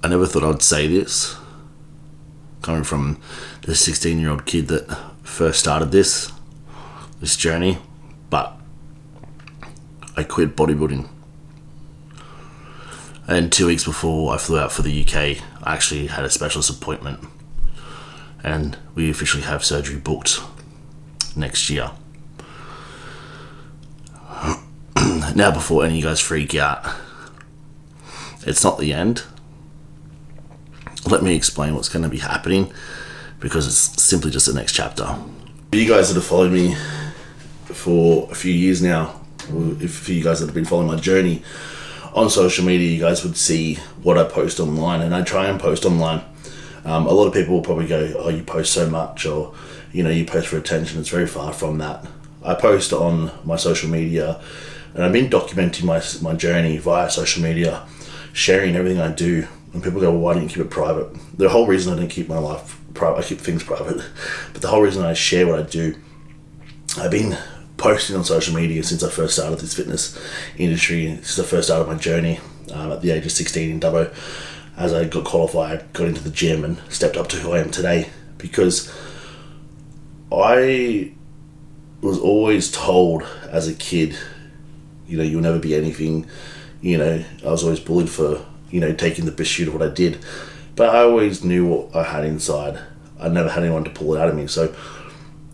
I never thought I'd say this, coming from the 16-year-old kid that first started this journey, but I quit bodybuilding. And 2 weeks before I flew out for the UK, I actually had a specialist appointment, and we officially have surgery booked next year. Now, before any of you guys freak out, it's not the end. Let me explain what's going to be happening, because it's simply just the next chapter. For you guys that have followed me for a few years now, or for you guys that have been following my journey on social media, you guys would see what I post online, and I try and post online. A lot of people will probably go, oh, you post so much, or you post for attention. It's very far from that. I post on my social media, and I've been documenting my journey via social media, sharing everything I do. And people go, well, why don't you keep it private? The whole reason I don't keep my life private, I keep things private, but the whole reason I share what I do, I've been posting on social media since I first started this fitness industry, since I first started my journey at the age of 16 in Dubbo. As I got qualified, got into the gym and stepped up to who I am today, because I was always told as a kid, you'll never be anything. I was always bullied for, taking the best shoot of what I did. But I always knew what I had inside. I never had anyone to pull it out of me. So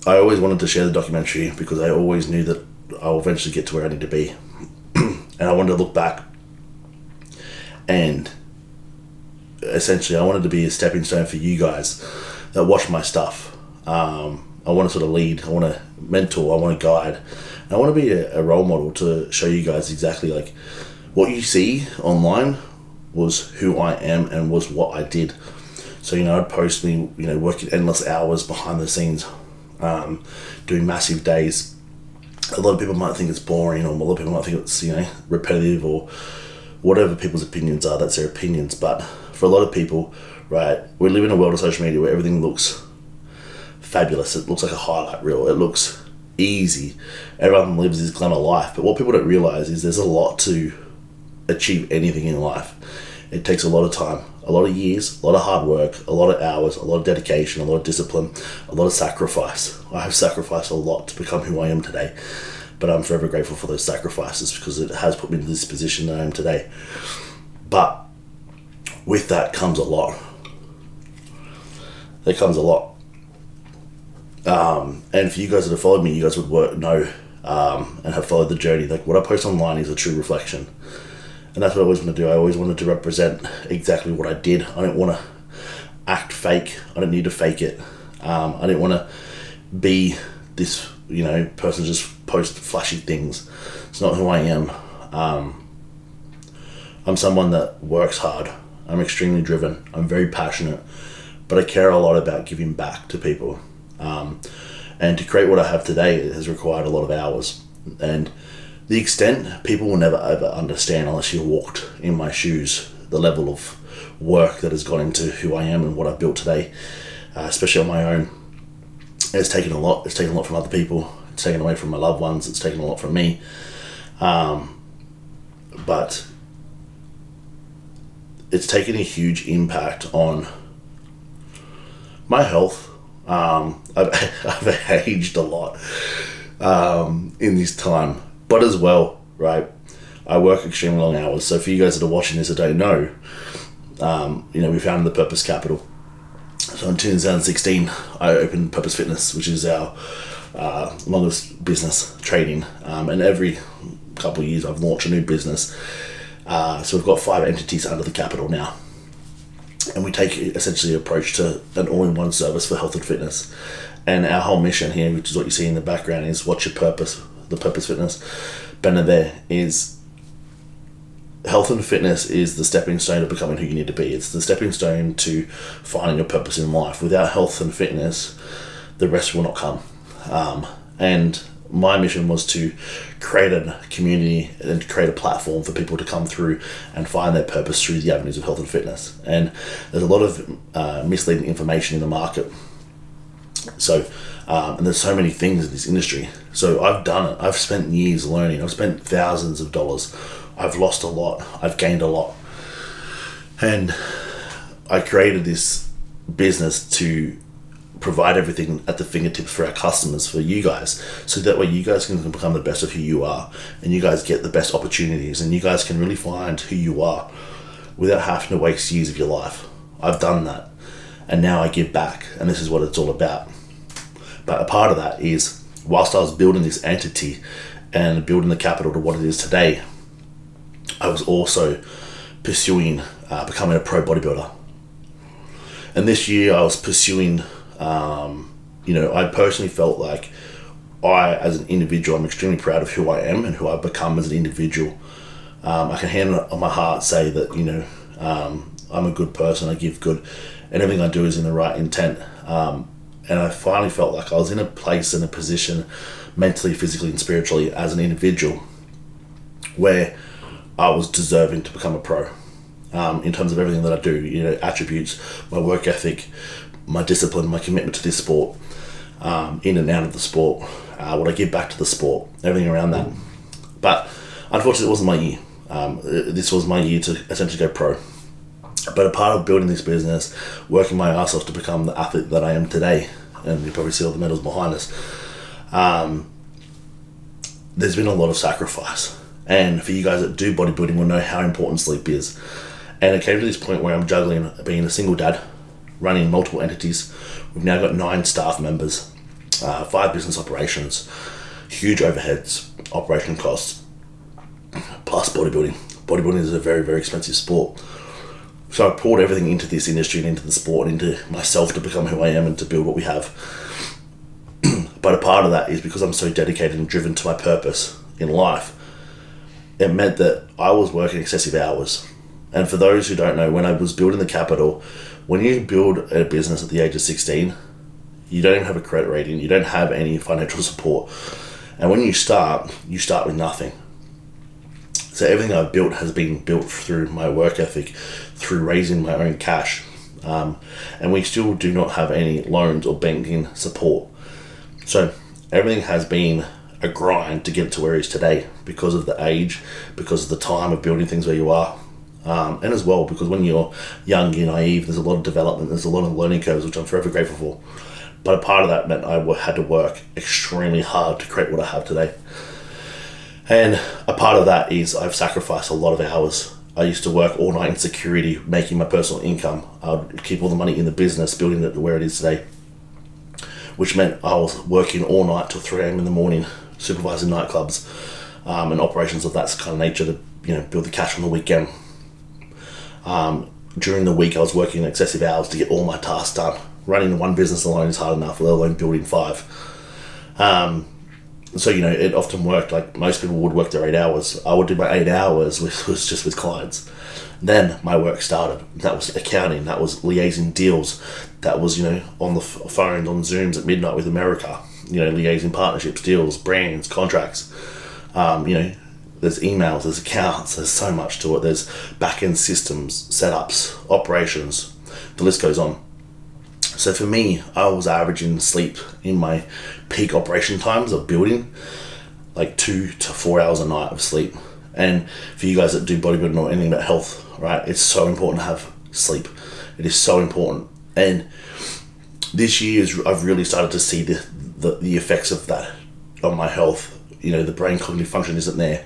I always wanted to share the documentary, because I always knew that I'll eventually get to where I need to be. And I wanted to look back, and essentially I wanted to be a stepping stone for you guys that watch my stuff. I want to sort of lead, I want to mentor, I want to guide. And I want to be a role model to show you guys exactly like what you see online was who I am and was what I did. So, I'd post me, working endless hours behind the scenes, doing massive days. A lot of people might think it's boring, or a lot of people might think it's, repetitive, or whatever people's opinions are. That's their opinions. But for a lot of people, right, we live in a world of social media where everything looks fabulous. It looks like a highlight reel. It looks easy. Everyone lives this glamour life. But what people don't realize is there's a lot to achieve anything in life. It takes a lot of time, a lot of years, a lot of hard work, a lot of hours, a lot of dedication, a lot of discipline, a lot of sacrifice. I have sacrificed a lot to become who I am today, but I'm forever grateful for those sacrifices, because it has put me in this position that I am today. But with that comes a lot. There comes a lot. And for you guys that have followed me, you guys would know and have followed the journey. Like, what I post online is a true reflection. And that's what I always want to do. I always wanted to represent exactly what I did. I didn't want to act fake. I didn't need to fake it. I didn't want to be this, person just post flashy things. It's not who I am. I'm someone that works hard. I'm extremely driven. I'm very passionate. But I care a lot about giving back to people. And to create what I have today, it has required a lot of hours. And the extent, people will never ever understand unless you walked in my shoes, the level of work that has gone into who I am and what I've built today, especially on my own. It's taken a lot. It's taken a lot from other people. It's taken away from my loved ones. It's taken a lot from me. But it's taken a huge impact on my health. I've aged a lot in this time. But as well, right, I work extremely long hours. So for you guys that are watching this that don't know, we founded the Purpose Capital. So in 2016, I opened Purpose Fitness, which is our longest business trading. And every couple of years, I've launched a new business. So we've got 5 entities under the capital now. And we take essentially an approach to an all-in-one service for health and fitness. And our whole mission here, which is what you see in the background, is what's your purpose? The Purpose Fitness banner there is health and fitness is the stepping stone to becoming who you need to be. It's the stepping stone to finding your purpose in life. Without health and fitness, the rest will not come. And my mission was to create a community and to create a platform for people to come through and find their purpose through the avenues of health and fitness. And there's a lot of misleading information in the market. So, and there's so many things in this industry. So I've done it. I've spent years learning. I've spent thousands of dollars. I've lost a lot. I've gained a lot. And I created this business to provide everything at the fingertips for our customers, for you guys, so that way you guys can become the best of who you are, and you guys get the best opportunities, and you guys can really find who you are without having to waste years of your life. I've done that, and now I give back, and this is what it's all about. But a part of that is, whilst I was building this entity and building the capital to what it is today, I was also pursuing becoming a pro bodybuilder. And this year I was pursuing, I personally felt like as an individual, I'm extremely proud of who I am and who I've become as an individual. I can hand on my heart say that, I'm a good person, I give good, and everything I do is in the right intent. And I finally felt like I was in a place and a position mentally, physically, and spiritually as an individual where I was deserving to become a pro. In terms of everything that I do, attributes, my work ethic, my discipline, my commitment to this sport, in and out of the sport, what I give back to the sport, everything around that. But unfortunately, it wasn't my year. This was my year to essentially go pro. But a part of building this business, working my ass off to become the athlete that I am today, and you probably see all the medals behind us, there's been a lot of sacrifice. And for you guys that do bodybuilding will know how important sleep is. And it came to this point where I'm juggling being a single dad, running multiple entities. We've now got 9 staff members, 5 business operations, huge overheads, operation costs, plus bodybuilding. Bodybuilding is a very, very expensive sport. So I poured everything into this industry and into the sport and into myself to become who I am and to build what we have. But a part of that is because I'm so dedicated and driven to my purpose in life, it meant that I was working excessive hours. And for those who don't know, when I was building the capital, when you build a business at the age of 16, you don't even have a credit rating, you don't have any financial support. And when you start with nothing. So everything I've built has been built through my work ethic, through raising my own cash. And we still do not have any loans or banking support. So everything has been a grind to get to where it is today because of the age, because of the time of building things where you are. And as well, because when you're young, you're naive, there's a lot of development, there's a lot of learning curves, which I'm forever grateful for. But a part of that meant I had to work extremely hard to create what I have today. And a part of that is I've sacrificed a lot of hours. I used to work all night in security, making my personal income. I would keep all the money in the business, building it to where it is today, which meant I was working all night till 3 a.m. in the morning, supervising nightclubs and operations of that kind of nature to build the cash on the weekend. During the week, I was working excessive hours to get all my tasks done. Running one business alone is hard enough, let alone building 5. So, it often worked like most people would work their 8 hours. I would do my 8 hours, which was just with clients. Then my work started. That was accounting, that was liaising deals, that was, on the phone, on Zooms at midnight with America, liaising partnerships, deals, brands, contracts, there's emails, there's accounts, there's so much to it. There's back-end systems, setups, operations, the list goes on. So for me, I was averaging sleep in my peak operation times of building, like 2 to 4 hours a night of sleep. And for you guys that do bodybuilding or anything about health, right, it's so important to have sleep. It is so important. And this year, I've really started to see the effects of that on my health. The brain cognitive function isn't there.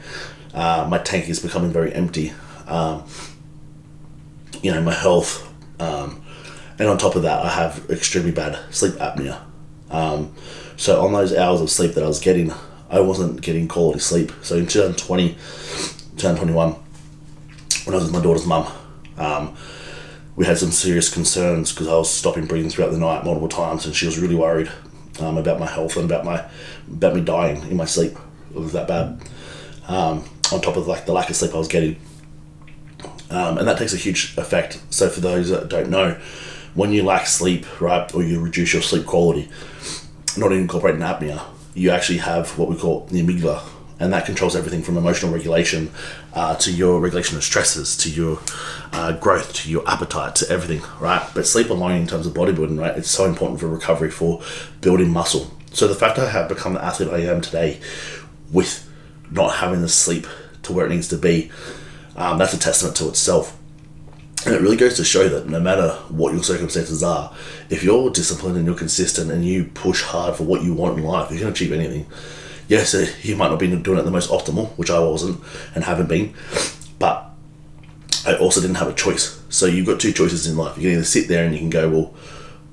My tank is becoming very empty. My health. And on top of that, I have extremely bad sleep apnea. So on those hours of sleep that I was getting, I wasn't getting quality sleep. So in 2020, 2021, when I was with my daughter's mum, we had some serious concerns because I was stopping breathing throughout the night multiple times, and she was really worried about my health and about me dying in my sleep. It was that bad. On top of the lack of sleep I was getting. And that takes a huge effect. So for those that don't know, when you lack sleep, right, or you reduce your sleep quality, not incorporating apnea, you actually have what we call the amygdala, and that controls everything from emotional regulation to your regulation of stresses, to your growth, to your appetite, to everything, right? But sleep alone in terms of bodybuilding, right, it's so important for recovery, for building muscle. So the fact I have become the athlete I am today with not having the sleep to where it needs to be, that's a testament to itself. And it really goes to show that no matter what your circumstances are, if you're disciplined and you're consistent and you push hard for what you want in life, you can achieve anything. Yes, you might not be doing it the most optimal, which I wasn't and haven't been, but I also didn't have a choice. So you've got two choices in life. You can either sit there and you can go, well,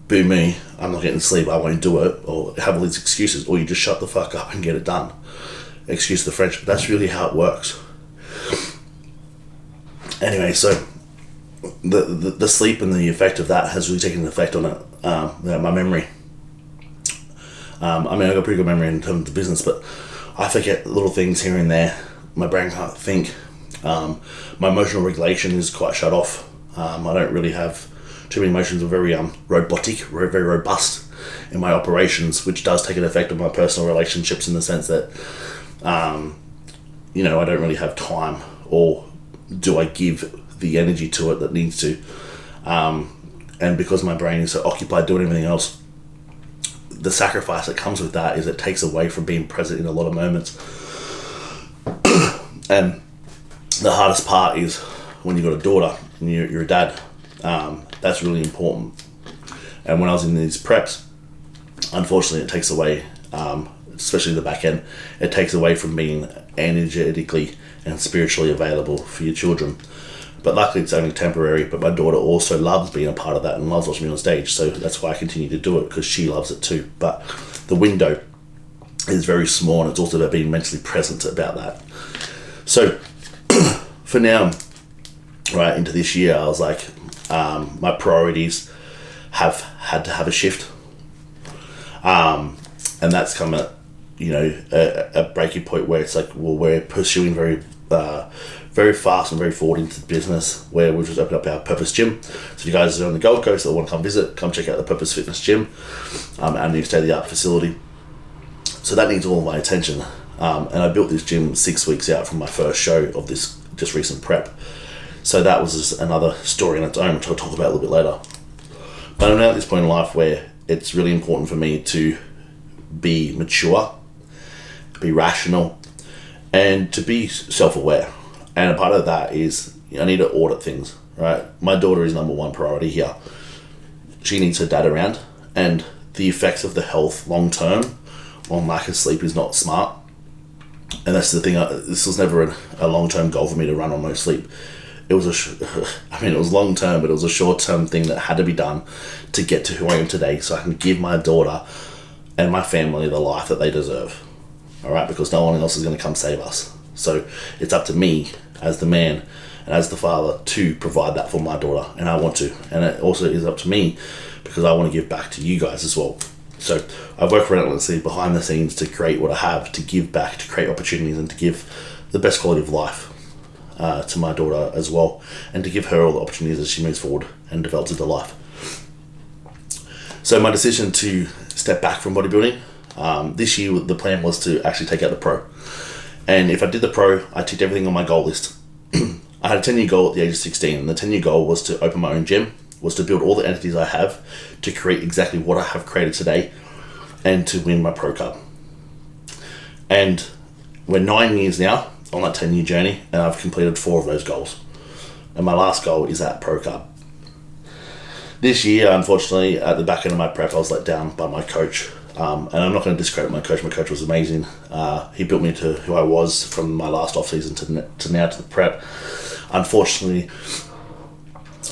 boo me, I'm not getting sleep, I won't do it, or have all these excuses, or you just shut the fuck up and get it done. Excuse the French, but that's really how it works. Anyway, so the sleep and the effect of that has really taken an effect on it, my memory. I mean, I've got a pretty good memory in terms of the business, but I forget little things here and there. My brain can't think. My emotional regulation is quite shut off. I don't really have too many emotions. I'm very robotic, very robust in my operations, which does take an effect on my personal relationships in the sense that, I don't really have time, or do I give the energy to it that needs to. And because my brain is so occupied doing everything else, the sacrifice that comes with that is it takes away from being present in a lot of moments. And the hardest part is when you've got a daughter and you're a dad. That's really important. And when I was in these preps, unfortunately it takes away, especially the back end, it takes away from being energetically and spiritually available for your children. But luckily it's only temporary, but my daughter also loves being a part of that and loves watching me on stage, so that's why I continue to do it, because she loves it too. But the window is very small, and it's also about being mentally present about that. So for now, right into this year, I was like, my priorities have had to have a shift, and that's come at a breaking point where it's like, well, we're pursuing very fast and very forward into the business, where we've just opened up our Purpose Gym. So if you guys are on the Gold Coast that want to come visit, come check out the Purpose Fitness Gym, our new state-of-the-art facility. So that needs all my attention. And I built this gym 6 weeks out from my first show of this just recent prep. So that was just another story in its own, which I'll talk about a little bit later. But I'm now at this point in life where it's really important for me to be mature, be rational, and to be self-aware. And a part of that is I need to audit things, right? My daughter is number one priority here. She needs her dad around, and the effects of the health long-term on lack of sleep is not smart. And that's the thing, this was never a long-term goal for me to run on no sleep. It was it was long-term, but it was a short-term thing that had to be done to get to who I am today, so I can give my daughter and my family the life that they deserve, all right? Because no one else is going to come save us. So it's up to me as the man and as the father to provide that for my daughter, and I want to. And it also is up to me because I want to give back to you guys as well. So I've worked relentlessly behind the scenes to create what I have, to give back, to create opportunities, and to give the best quality of life to my daughter as well, and to give her all the opportunities as she moves forward and develops into life. So my decision to step back from bodybuilding, this year the plan was to actually take out the pro. And if I did the pro, I ticked everything on my goal list. I had a 10-year goal at the age of 16, and the 10-year goal was to open my own gym, was to build all the entities I have, to create exactly what I have created today, and to win my pro card. And we're 9 years now on that 10-year journey, and I've completed 4 of those goals. And my last goal is that pro card. This year, unfortunately, at the back end of my prep, I was let down by my coach. And I'm not going to discredit my coach. My coach was amazing. He built me to who I was from my last off-season to now to the prep. Unfortunately,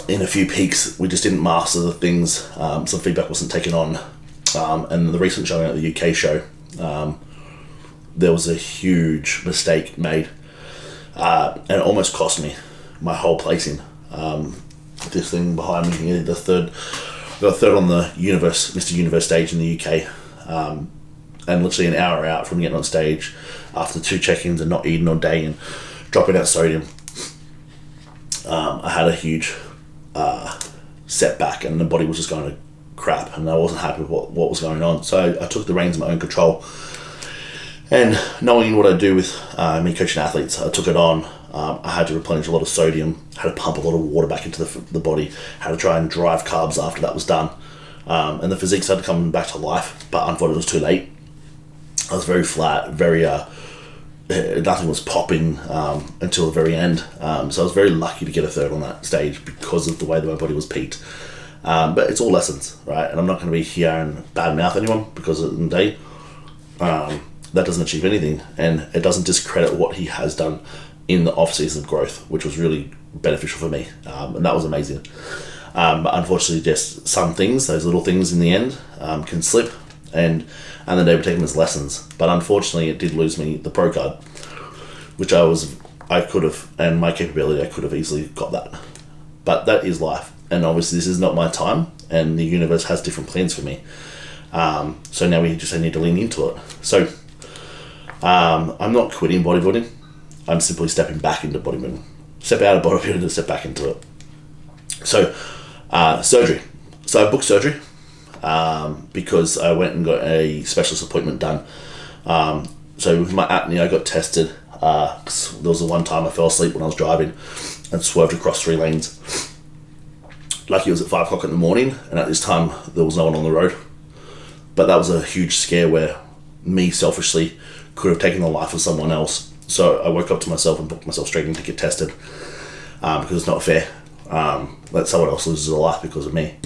in a few peaks, we just didn't master the things. Some feedback wasn't taken on. And the recent showing at the UK show, there was a huge mistake made. And it almost cost me my whole placing. This thing behind me, the third on the Mr. Universe stage in the UK. And literally an hour out from getting on stage after 2 check-ins and not eating all day and dropping out sodium, I had a huge setback, and the body was just going to crap, and I wasn't happy with what was going on. So I took the reins in my own control, and knowing what I do with me coaching athletes, I took it on. I had to replenish a lot of sodium, had to pump a lot of water back into the body, had to try and drive carbs after that was done. And the physique started coming back to life, but unfortunately it was too late. I was very flat, very nothing was popping until the very end. So I was very lucky to get a third on that stage because of the way that my body was peaked. But it's all lessons, right? And I'm not going to be here and badmouth anyone, because at the end of the day, that doesn't achieve anything, and it doesn't discredit what he has done in the off-season growth, which was really beneficial for me, and that was amazing. But unfortunately, just some things, those little things in the end, can slip, and then they would take them as lessons. But unfortunately, it did lose me the pro card, which I could have, and my capability, I could have easily got that. But that is life, and obviously this is not my time, and the universe has different plans for me. So now I need to lean into it. So I'm not quitting bodybuilding. I'm simply stepping back into bodybuilding. Step out of bodybuilding to step back into it. So surgery. So I booked surgery because I went and got a specialist appointment done. So with my apnea, I got tested. There was the one time I fell asleep when I was driving and swerved across 3 lanes. Lucky it was at 5 o'clock in the morning, and at this time there was no one on the road. But that was a huge scare where me selfishly could have taken the life of someone else. So I woke up to myself and booked myself straight in to get tested, because it's not fair that someone else loses a life because of me.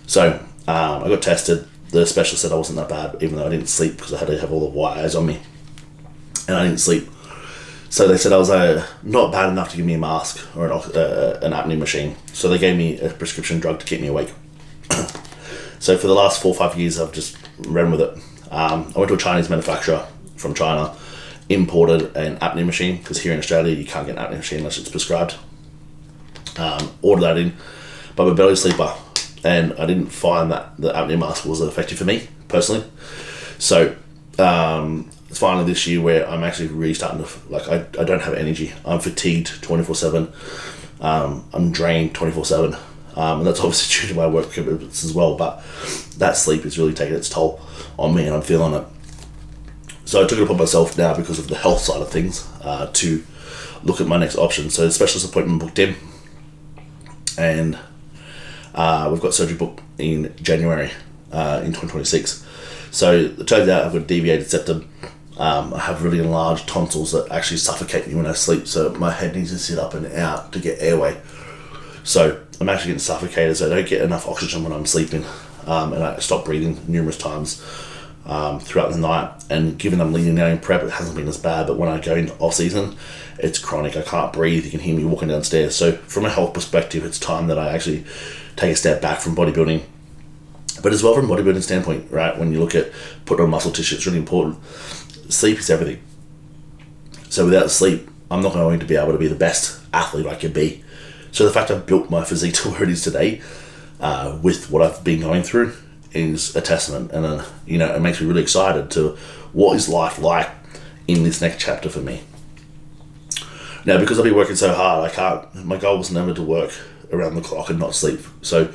So I got tested. The specialist said I wasn't that bad, even though I didn't sleep because I had to have all the wires on me, and I didn't sleep. So they said I was not bad enough to give me a mask or an apnea machine. So they gave me a prescription drug to keep me awake. So for the last 4 or 5 years, I've just ran with it. I went to a Chinese manufacturer from China, imported an apnea machine, because here in Australia you can't get an apnea machine unless it's prescribed. Ordered that in, but I'm a belly sleeper, and I didn't find that the apnea mask was effective for me personally. So it's finally this year where I'm actually really starting to, I don't have energy. I'm fatigued 24/7. I'm drained 24/7. And that's obviously due to my work commitments as well, but that sleep is really taking its toll on me, and I'm feeling it. So I took it upon myself now, because of the health side of things, to look at my next option. So the specialist appointment booked in, and we've got surgery booked in January in 2026. So it turns out I've got a deviated septum. I have really enlarged tonsils that actually suffocate me when I sleep, so my head needs to sit up and out to get airway. So I'm actually getting suffocated, so I don't get enough oxygen when I'm sleeping, and I stop breathing numerous times throughout the night. And given I'm leaning now in prep, it hasn't been as bad, but when I go into off season, it's chronic. I can't breathe. You can hear me walking downstairs. So from a health perspective, it's time that I actually take a step back from bodybuilding. But as well from a bodybuilding standpoint, right, when you look at putting on muscle tissue, it's really important. Sleep is everything. So without sleep, I'm not going to be able to be the best athlete I could be. So the fact I've built my physique to where it is today, with what I've been going through, is a testament. And it makes me really excited to what is life like in this next chapter for me. Now, because I've been working so hard, my goal was never to work around the clock and not sleep. So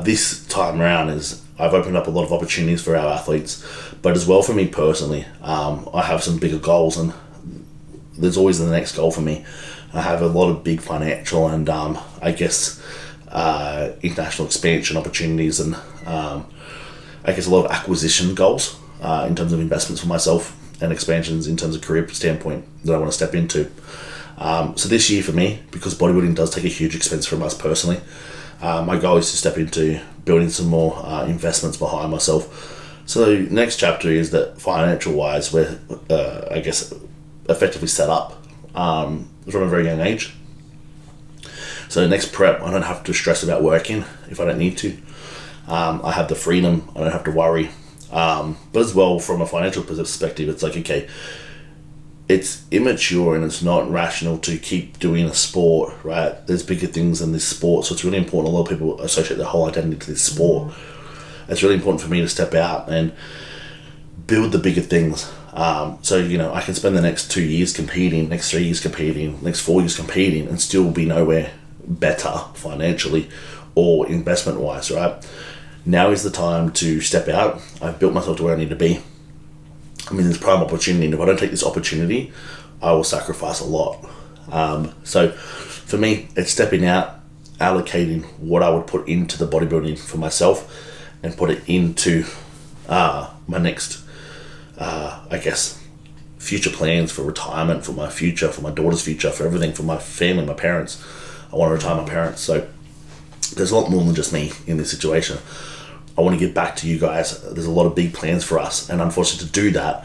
this time around I've opened up a lot of opportunities for our athletes, but as well for me personally. I have some bigger goals, and there's always the next goal for me. I have a lot of big financial and international expansion opportunities, and a lot of acquisition goals in terms of investments for myself, and expansions in terms of career standpoint that I want to step into. So this year for me, because bodybuilding does take a huge expense from us personally, my goal is to step into building some more investments behind myself. So the next chapter is that financial wise, we're effectively set up from a very young age. So the next prep, I don't have to stress about working if I don't need to. I have the freedom, I don't have to worry. But as well, from a financial perspective, it's like, okay, it's immature and it's not rational to keep doing a sport, right? There's bigger things than this sport, so it's really important. A lot of people associate their whole identity to this sport. It's really important for me to step out and build the bigger things. So I can spend the next 2 years competing, next 3 years competing, next 4 years competing, and still be nowhere better financially or investment wise, right? Now is the time to step out. I've built myself to where I need to be. There's prime opportunity, and if I don't take this opportunity, I will sacrifice a lot. So for me, it's stepping out, allocating what I would put into the bodybuilding for myself, and put it into my next, future plans for retirement, for my future, for my daughter's future, for everything, for my family, my parents. I want to retire my parents. So there's a lot more than just me in this situation. I want to give back to you guys. There's a lot of big plans for us. And unfortunately, to do that,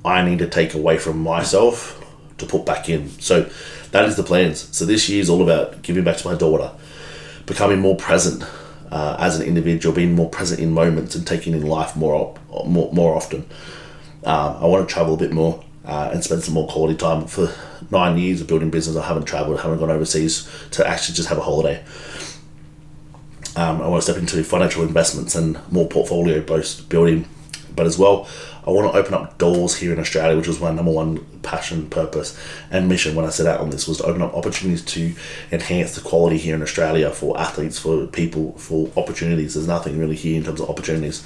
I need to take away from myself to put back in. So that is the plans. So this year is all about giving back to my daughter, becoming more present as an individual, being more present in moments and taking in life more often. I want to travel a bit more and spend some more quality time. For 9 years of building business, I haven't traveled, haven't gone overseas to actually just have a holiday. I want to step into financial investments and more portfolio building, but as well, I want to open up doors here in Australia, which was my number one passion, purpose, and mission when I set out on this, was to open up opportunities to enhance the quality here in Australia for athletes, for people, for opportunities. There's nothing really here in terms of opportunities.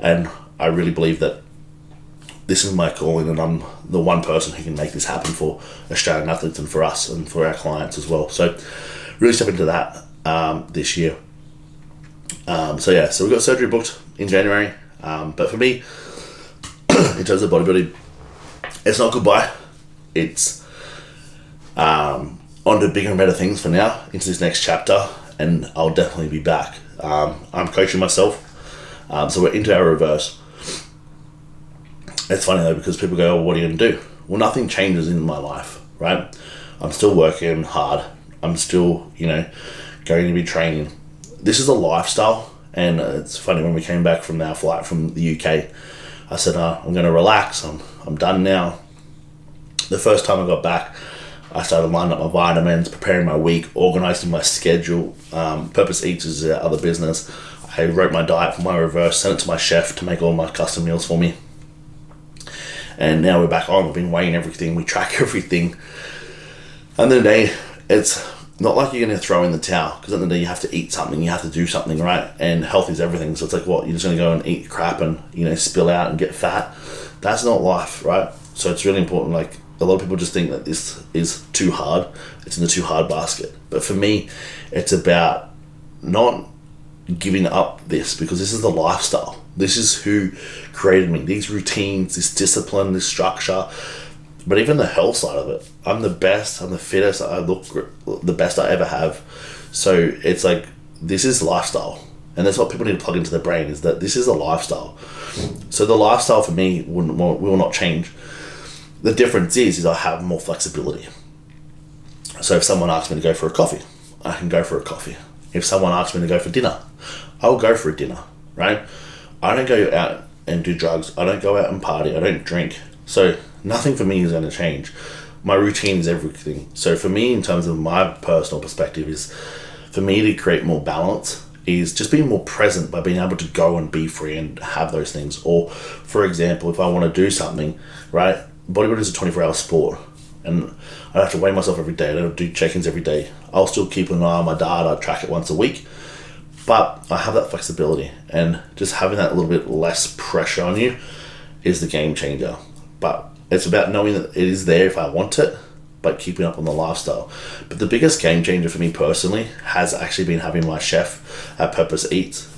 And I really believe that this is my calling, and I'm the one person who can make this happen for Australian athletes and for us and for our clients as well. So really step into that this year. So we got surgery booked in January. But for me, in terms of bodybuilding, it's not goodbye. It's on to bigger and better things for now, into this next chapter, and I'll definitely be back. I'm coaching myself, so we're into our reverse. It's funny though, because people go, "Oh, what are you going to do?" Well, nothing changes in my life, right? I'm still working hard. I'm still, going to be training. This is a lifestyle. And it's funny, when we came back from our flight from the UK, I said, I'm going to relax. I'm done now. The first time I got back, I started lining up my vitamins, preparing my week, organising my schedule. Purpose Eats is our other business. I wrote my diet for my reverse, sent it to my chef to make all my custom meals for me. And now we're back on. We've been weighing everything. We track everything. And then the day, it's not like you're going to throw in the towel, because at the end of the day, you have to eat something, you have to do something, right? And health is everything. So it's like, what, you're just going to go and eat crap and, spill out and get fat? That's not life, right? So it's really important. Like, a lot of people just think that this is too hard. It's in the too hard basket. But for me, it's about not giving up this, because this is the lifestyle. This is who created me. These routines, this discipline, this structure. But even the health side of it, I'm the best, I'm the fittest, I look the best I ever have. So it's like, this is lifestyle. And that's what people need to plug into their brain, is that this is a lifestyle. So the lifestyle for me will not change. The difference is I have more flexibility. So if someone asks me to go for a coffee, I can go for a coffee. If someone asks me to go for dinner, I'll go for a dinner, right? I don't go out and do drugs. I don't go out and party. I don't drink. So nothing for me is going to change. My routine is everything. So for me, in terms of my personal perspective, is for me to create more balance is just being more present by being able to go and be free and have those things. Or, for example, if I want to do something, right? Bodybuilding is a 24-hour sport, and I have to weigh myself every day. I don't do check-ins every day. I'll still keep an eye on my data. I track it once a week. But I have that flexibility, and just having that little bit less pressure on you is the game changer. But it's about knowing that it is there if I want it, but keeping up on the lifestyle. But the biggest game changer for me personally has actually been having my chef at Purpose Eats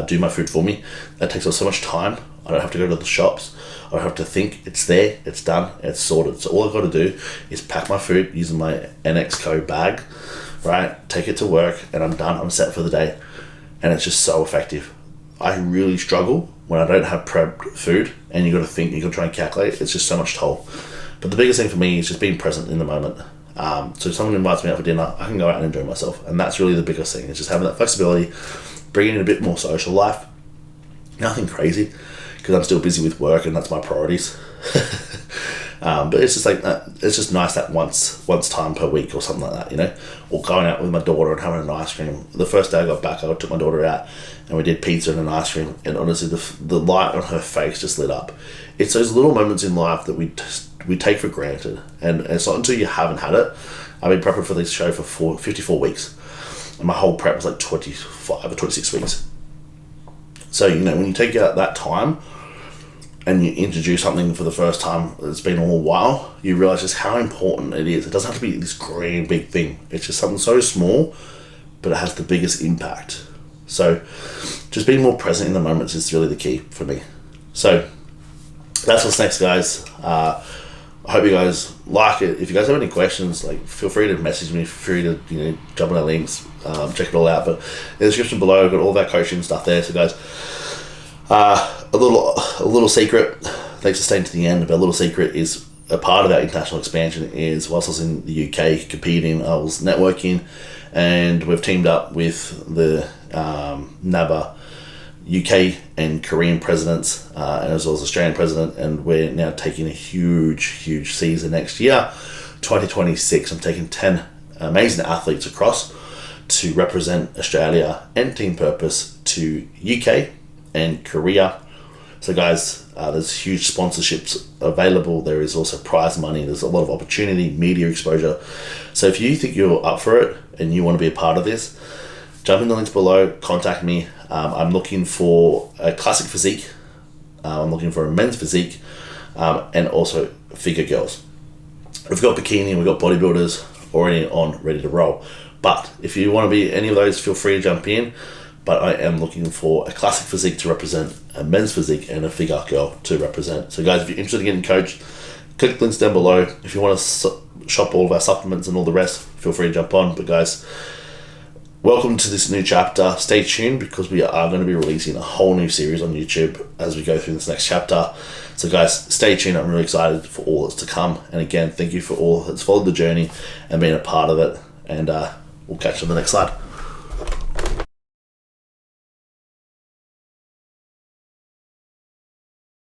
do my food for me. That takes up so much time. I don't have to go to the shops. I don't have to think. It's there, it's done, it's sorted. So all I've got to do is pack my food using my NXCO bag, right? Take it to work, and I'm done. I'm set for the day. And it's just so effective. I really struggle when I don't have prepped food, and you got to think, you got to try and calculate. It's just so much toll. But the biggest thing for me is just being present in the moment. So if someone invites me out for dinner, I can go out and enjoy myself. And that's really the biggest thing, is just having that flexibility, bringing in a bit more social life. Nothing crazy, because I'm still busy with work, and that's my priorities. But it's just like that. It's just nice that once time per week or something like that, or going out with my daughter and having an ice cream. The first day I got back, I took my daughter out and we did pizza and an ice cream, and honestly the light on her face just lit up. It's those little moments in life that we take for granted, and it's not until you haven't had it. I've been prepping for this show for 54 weeks, and my whole prep was like 25 or 26 weeks. So when you take out that time and you introduce something for the first time that's been a while, you realise just how important it is. It doesn't have to be this grand big thing. It's just something so small, but it has the biggest impact. So just being more present in the moments is really the key for me. So that's what's next, guys. I hope you guys like it. If you guys have any questions, like, feel free to message me. Feel free to jump on our links, check it all out. But in the description below, I've got all of our coaching stuff there. So guys, a little secret. Thanks for staying to the end. But a little secret is a part of our international expansion is whilst I was in the UK competing, I was networking, and we've teamed up with the NABA UK and Korean presidents, and as well as Australian president, and we're now taking a huge season next year, 2026. I'm taking 10 amazing athletes across to represent Australia and Team Purpose to UK and Korea. So guys, there's huge sponsorships available. There is also prize money. There's a lot of opportunity, media exposure. So if you think you're up for it and you want to be a part of this, jump in the links below, contact me. I'm looking for a classic physique. I'm looking for a men's physique, and also figure girls. We've got bikini, we've got bodybuilders already on, ready to roll. But if you want to be any of those, feel free to jump in. But I am looking for a classic physique to represent, a men's physique, and a figure girl to represent. So guys, if you're interested in getting coached, click the links down below. If you want to shop all of our supplements and all the rest, feel free to jump on. But guys, welcome to this new chapter. Stay tuned, because we are going to be releasing a whole new series on YouTube as we go through this next chapter. So guys, stay tuned. I'm really excited for all that's to come. And again, thank you for all that's followed the journey and been a part of it. And we'll catch you on the next slide.